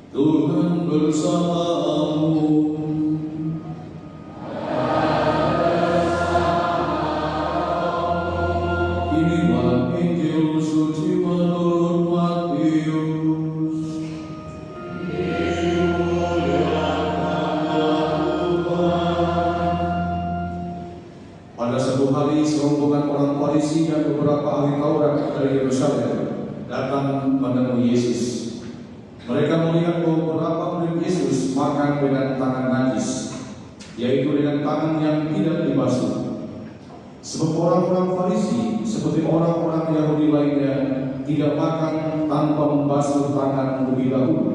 Tuhan bersamamu. Inilah Injil suci menurut Matius. Pada suatu hari, serombongan orang Farisi dan beberapa ahli Taurat dari Yerusalem datang menemui Yesus. Mereka melihat bahwa beberapa murid Yesus makan dengan tangan najis, yaitu dengan tangan yang tidak dibasuh. Sebab orang-orang Farisi seperti orang-orang Yahudi lainnya tidak makan tanpa membasuh tangan terlebih dahulu,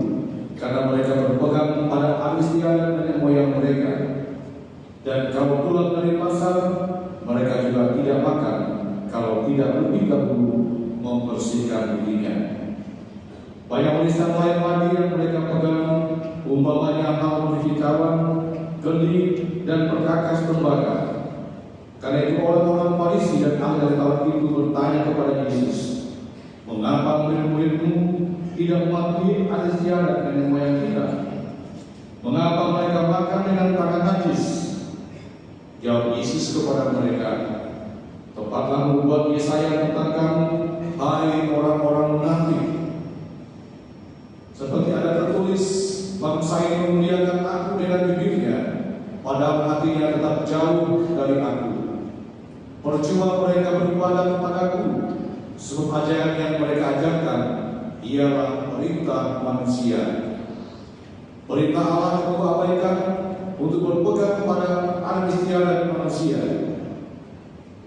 karena mereka berpegang pada adat istiadat nenek moyang mereka. Dan kalau pulang dari pasar, mereka juga tidak makan kalau tidak lebih dahulu membersihkan dirinya. Banyak warisan lain lagi yang mereka pegang, umpamanya hal mencuci cawan, kendi, dan perkakas tembaga. Karena itu orang-orang Farisi dan ahli Taurat itu bertanya kepada Yesus, "Mengapa murid-muridmu tidak mematuhi adat istiadat nenek moyang kita? Mengapa mereka makan dengan tangan najis?" Jawab Yesus kepada mereka, "Tepatlah membuat Yesaya tentang kamu, hai orang-orang munafik. Seperti ada tertulis, bangsa ini memuliakan aku dengan bibirnya, padahal hatinya tetap jauh dari aku. Percuma mereka beribadah kepadaku, sebab ajaran yang mereka ajarkan ialah perintah manusia. Perintah Allah aku abaikan untuk berpegang pada adat istiadat manusia."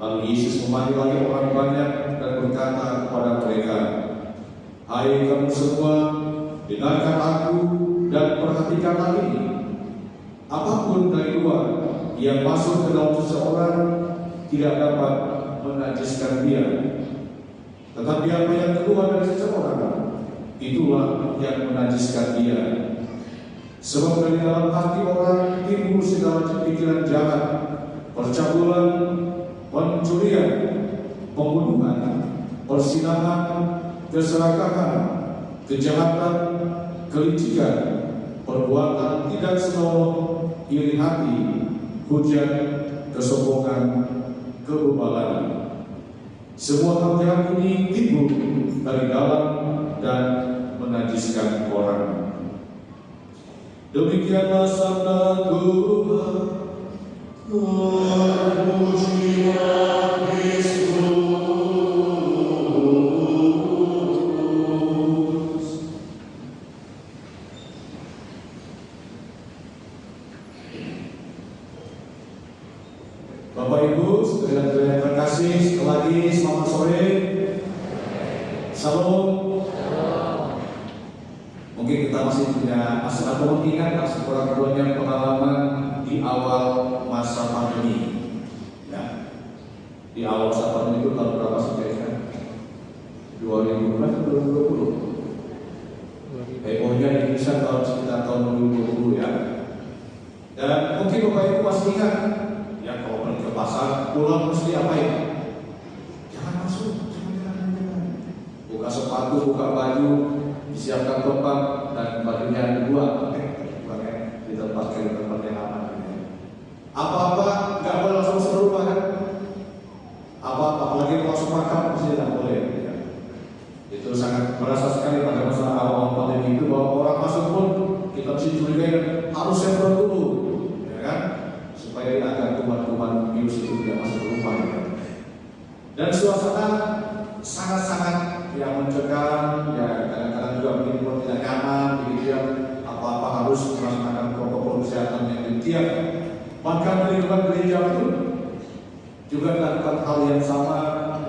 Lalu Yesus memanggil lagi orang banyak dan berkata kepada mereka, "Hai kamu semua, dengarkan aku dan perhatikanlah ini. Apapun dari luar yang masuk ke dalam seseorang tidak dapat menajiskan dia. Tetapi apa yang keluar dari seseorang, itulah yang menajiskan dia. Sebab dari dalam hati orang timbul segala pikiran jahat, percabulan, pencurian, pembunuhan, persinahan, keserakahan, kejahatan, kelicikan, perbuatan tidak senonoh, iri hati, hujat, kesombongan, kebebalan. Semua hal jahat ini timbul dari dalam dan menajiskan orang." Demikianlah sabda Tuhan. Terpujilah Kristus. Bapak Ibu, saudara-saudara yang terkasih, sekali lagi selamat sore. Salam. Mungkin kita masih ada mengingat kurang-kurangnya pengalaman di awal masa pandemi. Ya. Di awal masa pandemi itu tahun berapa sih kira-kira? 2019 atau 2020? Hebohnya di Indonesia tahun sekitar tahun 2020 ya. Dan mungkin Bapak Ibu masih ingat, ya kalau pergi ke pasar, pulang mesti apain? Jangan masuk, jangan. Buka sepatu, buka baju, disiapkan tempat dan bajunya dibuang, di tempat yang aman. Apa-apa nggak boleh langsung masuk rumah kan? Apa-apa, apalagi langsung makan pasti tidak boleh. Ya. Itu sangat merasa sekali pada masa awal pandemi itu bahwa orang masuk pun kita mesti curigai harus semprot dulu, ya kan? Supaya agar kuman-kuman virus itu tidak masuk ke rumah. Ya. Dan suasana sangat-sangat yang mencegah, ya kadang-kadang juga bikin buat tidak nyaman, begitu ya. Apa-apa harus melaksanakan protokol kesehatan yang detail. Bahkan di lingkungan gereja itu juga melakukan hal yang sama,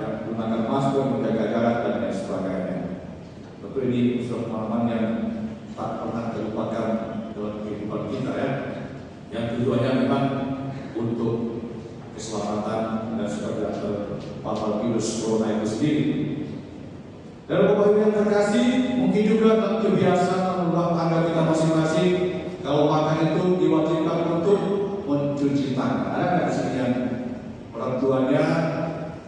yang menggunakan masker, menjaga jarak dan lain sebagainya. Tentu ini unsur pengalaman yang tak pernah terlupakan dalam kehidupan kita ya. Yang tujuannya memang untuk keselamatan dan supaya terpapar virus corona itu sendiri. Dan Bapak Ibu yang terkasih, mungkin juga dalam kebiasaan rumah tangga kita masing-masing, kalau makan itu diwajibkan untuk mencuci tangan. Ada nggak di sini yang orang tuanya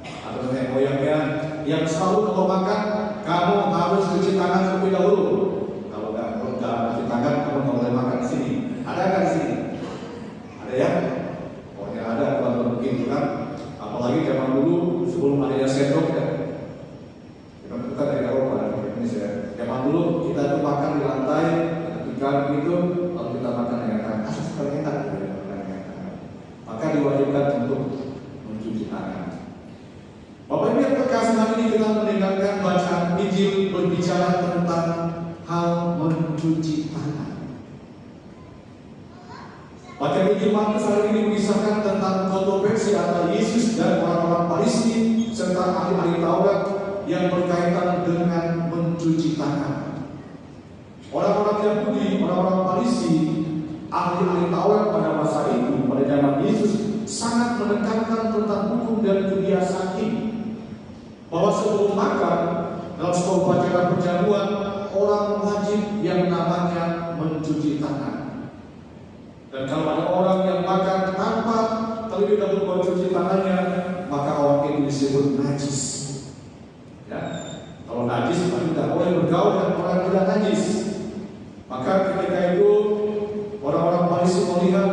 atau nenek moyangnya yang selalu kalau makan kamu harus cuci tangan terlebih dahulu? Kalau nggak cuci dulu kita tuh makan di lantai, ketika begitu lalu kita makan dengan tangan, paling enak gitu ya, maka diwajibkan untuk mencuci tangan. Bapak Ibu yang terkasih, hari ini kita mendengarkan bacaan Injil berbicara tentang hal mencuci tangan. Bacaan Injil Markus hari ini mengisahkan tentang kontroversi antara Yesus dan orang-orang Farisi serta ahli-ahli Taurat yang berkaitan dengan mencuci tangan. Orang-orang Yahudi, orang-orang Farisi, ahli-ahli Taurat pada masa itu, pada zaman Yesus, sangat menekankan tentang hukum dan kebiasaan ini, bahwa sebelum makan dalam sebuah upacara perjamuan, orang wajib yang namanya mencuci tangan. Dan kalau ada orang yang makan tanpa terlebih dahulu mencuci tangannya, maka orang itu disebut najis. Ya, kalau najis berarti tidak boleh bergaul dengan orang yang tidak najis. Maka ketika itu orang-orang Farisi melihat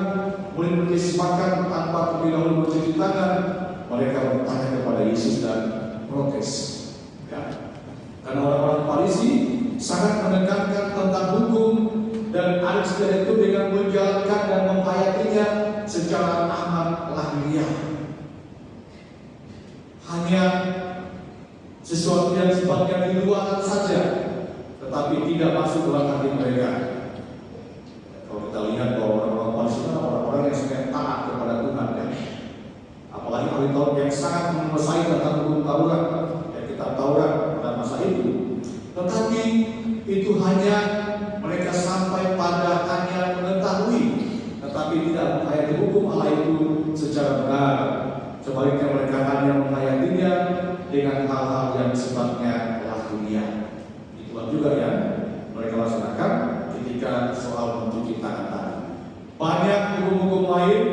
murid-murid Yesus makan tanpa terlebih dahulu mencuci tangan, mereka bertanya kepada Yesus dan protes. Ya, karena orang-orang Farisi sangat menekankan tentang hukum dan adat istiadat itu dengan menjalankan dan menghayatinya secara amat lahiriah. Hanya sesuatu yang sifatnya di luar saja, tetapi tidak masuk dalam hati mereka. Kalau kita lihat bahwa orang-orang Farisi adalah orang-orang yang sangat taat kepada Tuhan, ya. Apalagi ahli Taurat yang sangat menguasai tentang hukum Taurat, ya, kitab Taurat pada masa itu. Tetapi itu hanya mereka sampai pada hanya mengetahui, tetapi tidak menghayati hukum Allah itu secara benar. Sebaliknya mereka hanya menghayatinya dengan hal-hal yang sifatnya lahiriah. Itulah juga yang mereka laksanakan ketika soal mencuci tangan tadi. Banyak hukum-hukum lain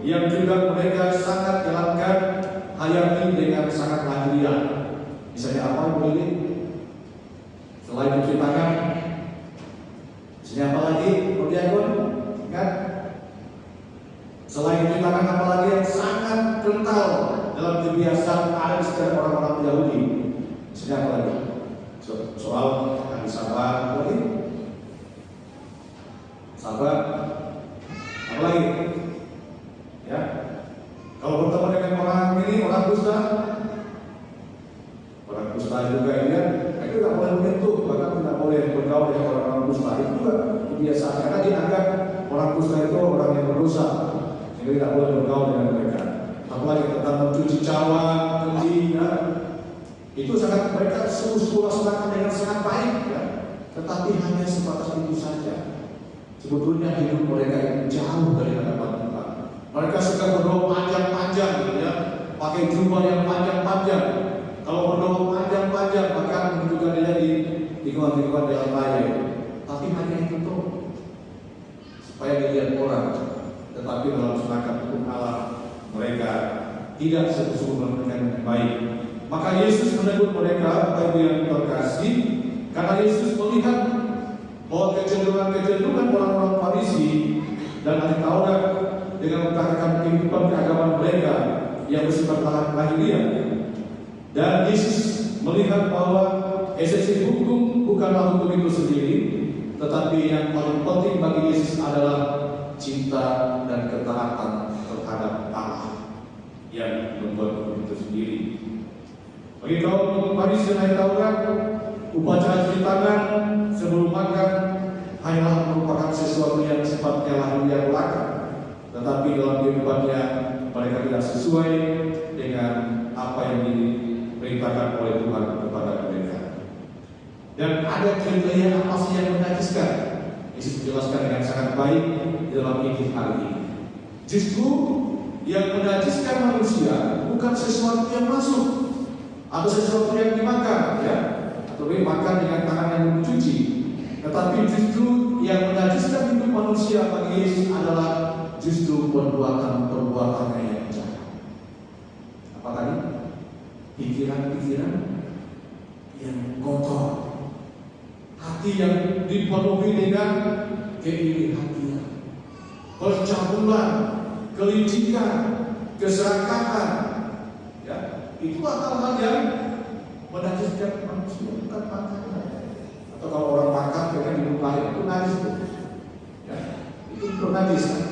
yang juga mereka sangat jalankan, hayati dengan sangat lahiriah. Misalnya apa boleh? Selain mencuci tangan, siapa lagi? Perdiakon, kan? Selain mencuci tangan, apa lagi yang sangat kental dalam kebiasaan adat istiadat orang-orang Yahudi? Siapa lagi? Soal hari Sabat, lagi? Sabat, apa lagi? Ya, kalau bertemu dengan orang ini, orang dusta juga ini kan, itu tidak boleh menyentuh, bahkan tidak boleh bergaul dengan orang-orang dusta. Itu juga kebiasaan, karena dianggap orang dusta itu orang yang berdosa, sehingga tidak boleh bergaul dengan mereka. Apalagi tentang mencuci cawan, kendi, ya, itu sangat mereka sungguh-sungguh laksanakan dengan sangat baik, ya. Tetapi hanya sebatas itu saja. Sebetulnya hidup mereka yang jauh dari hadapan Tuhan. Mereka suka berdoa panjang-panjang, gitu ya, pakai jubah yang panjang-panjang. Kalau berdoa panjang-panjang, bahkan juga dia di kawan-kawan jalan raya. Tapi hanya itu tuh, supaya dilihat orang. Tetapi dalam melaksanakan hukum Allah, mereka tidak sungguh-sungguh dengan baik. Maka Yesus menegur mereka, Bapak Ibu yang terkasih, karena Yesus melihat bahwa kecenderungan orang-orang Farisi dan ahli Taurat dengan mengatakan kehidupan keagamaan mereka yang bersifat lahiriah. Dan Yesus melihat bahwa esensi hukum bukanlah hukum itu sendiri, tetapi yang paling penting bagi Yesus adalah cinta dan ketaatan terhadap Allah yang membuat hukum itu sendiri. Bagi kaum Farisi dan Taurat, upacara cuci tangan sebelum makan hanyalah merupakan sesuatu yang sifatnya lahiriah belaka, tetapi dalam kehidupannya mereka tidak sesuai dengan apa yang diperintahkan oleh Tuhan kepada mereka. Dan ada kriteria apa sih yang menajiskan? Yesus menjelaskan dengan sangat baik di dalam Injil hari ini. Justru yang menajiskan manusia bukan sesuatu yang masuk atau sesuatu yang dimakan, ya, atau makan dengan tangan yang dicuci, tetapi justru yang menajiskan hidup manusia bagi Yesus adalah justru perbuatan-perbuatannya yang jahat. Apa tadi? Pikiran-pikiran yang kotor, hati yang dipenuhi dengan keiri-hatian, percabulan, kelicikan, keserakahan, ya, itulah hal-hal yang menajiskan manusia, bukan makanan Atau kalau orang makan pengen dilupain, itu najis itu. Ya, itu najis kan?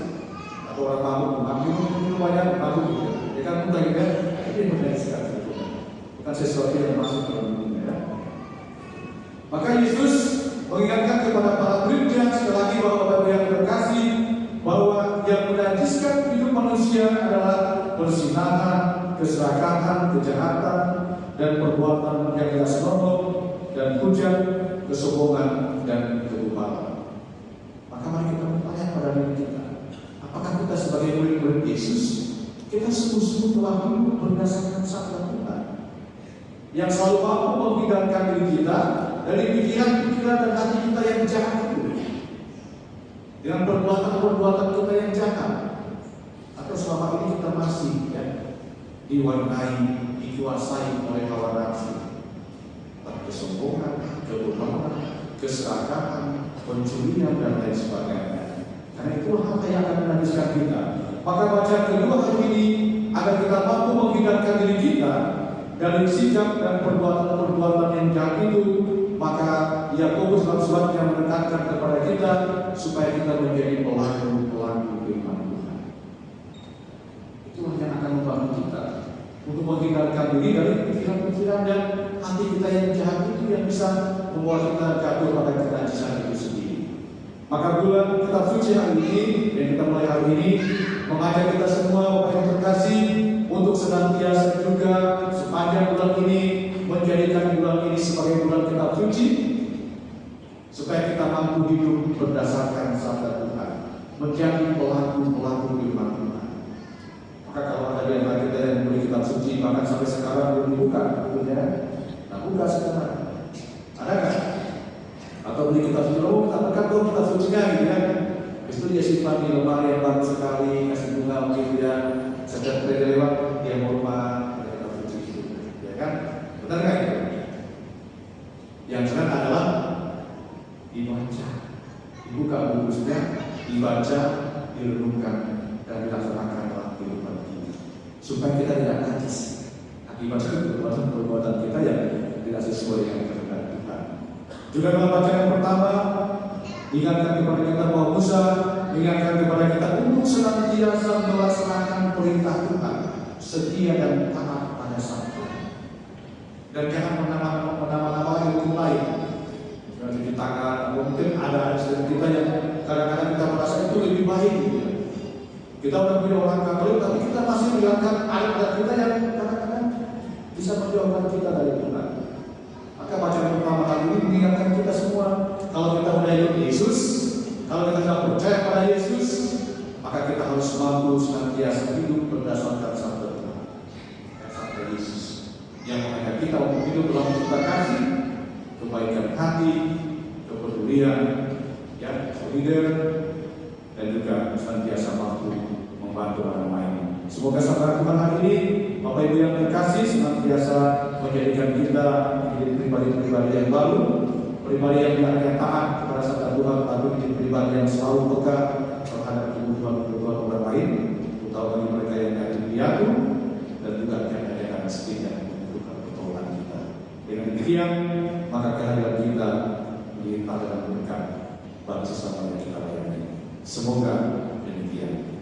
Atau orang minum banyak mabuk gitu. Ya kan bukan gitu ya? Ini menajiskan itu. Bukan sesuatu yang masuk ke dalam dunia ya. Maka Yesus mengingatkan kepada para muridnya sekali lagi bahwa Bapak yang terkasih, bahwa yang menajiskan hidup manusia adalah persinahan, keserakahan, kejahatan, dan perbuatan yang tidak senonoh dan hujat, kesombongan dan keluparan. Maka mari kita bertanya pada diri kita, apakah kita sebagai murid-murid Yesus, kita sungguh-sungguh telah hidup berdasarkan sabda Tuhan yang selalu mampu menghindarkan diri kita dari pikiran-pikiran dan hati kita yang jahat itu, dengan perbuatan-perbuatan kita yang jahat, atau selama ini kita masih diwarnai, dikuasai oleh hawa nafsu, kesombongan, keluparan, keserakahan, pencurian dan lain sebagainya. Karena itu hal yang akan menajiskan kita. Maka bacaan kedua hari ini agar kita mampu menghindarkan diri kita dari sikap dan perbuatan-perbuatan yang jahat itu. Maka Yakobus dalam suratnya menekankan kepada kita supaya kita menjadi pelaku-pelaku firman Tuhan. Itulah yang akan membantu kita untuk menghindarkan diri dari pikiran-pikiran dan hati kita yang jahat itu yang bisa membuat kita jatuh pada kenajisan itu sendiri. Maka bulan kitab suci hari ini yang kita mulai hari ini mengajak kita semua Bapak yang terkasih untuk senantiasa juga sepanjang bulan ini menjadikan bulan ini sebagai bulan kitab suci, supaya kita mampu hidup berdasarkan sabda Tuhan, menjadi pelaku-pelaku firman Tuhan. Maka kalau ada di antara kita yang beli kitab suci bahkan sampai sekarang belum dibuka, nah buka sekarang. Ada kan? Atau beli kitab suci, kita buka dong kitab sucinya gitu ya. Itu dia simpan di lemari yang bagus sekali, kasih bunga begitu ya. Setiap kali lewat dia mau rumah kitab suci itu, ya kan? Benar kan itu? Yang benar adalah dibaca, dibuka bukunya, dibaca, direnungkan dan dilaksanakan dalam kehidupan kita, supaya kita tidak najis akibat perbuatan kita yang tidak sesuai dengan kehendak Tuhan. Juga dalam bacaan yang pertama ingatkan kepada kita bahwa Musa mengingatkan kepada kita untuk senantiasa melaksanakan perintah Tuhan, setia dan taat pada sabda, dan jangan menambah-nambah ilmu lain. Cuci tangan, mungkin ada istri kita yang kadang-kadang kita merasa itu lebih baik gitu ya. Kita udah punya orang Katolik, tapi kita masih melihatkan adat kita yang kadang-kadang bisa menjauhkan kita dari Tuhan. Maka bacaan pertama kali ini mengingatkan kita semua, kalau kita udah ikut Yesus, kalau kita tidak percaya pada Yesus, maka kita harus mampu senantiasa hidup berdasarkan sabda Tuhan, sabda Yesus, yang mengajak kita untuk hidup dalam cipta kasih, kebaikan hati, kepedulian, ya, solidar, dan juga senantiasa mampu membantu orang lain. Semoga sabda Tuhan hari ini, Bapak Ibu yang terkasih, senantiasa menjadikan kita menjadi pribadi-pribadi yang baru, pribadi yang tidak hanya taat kepada sabda Tuhan, tapi menjadi pribadi yang selalu peka terhadap kebutuhan orang lain, terutama bagi mereka yang ada di piatu, dan juga yang ada yang miskin yang membutuhkan pertolongan kita. Dengan demikian, maka kehadiran kita dilimpah dan berkat bagi sesama yang kita layani. Semoga demikian.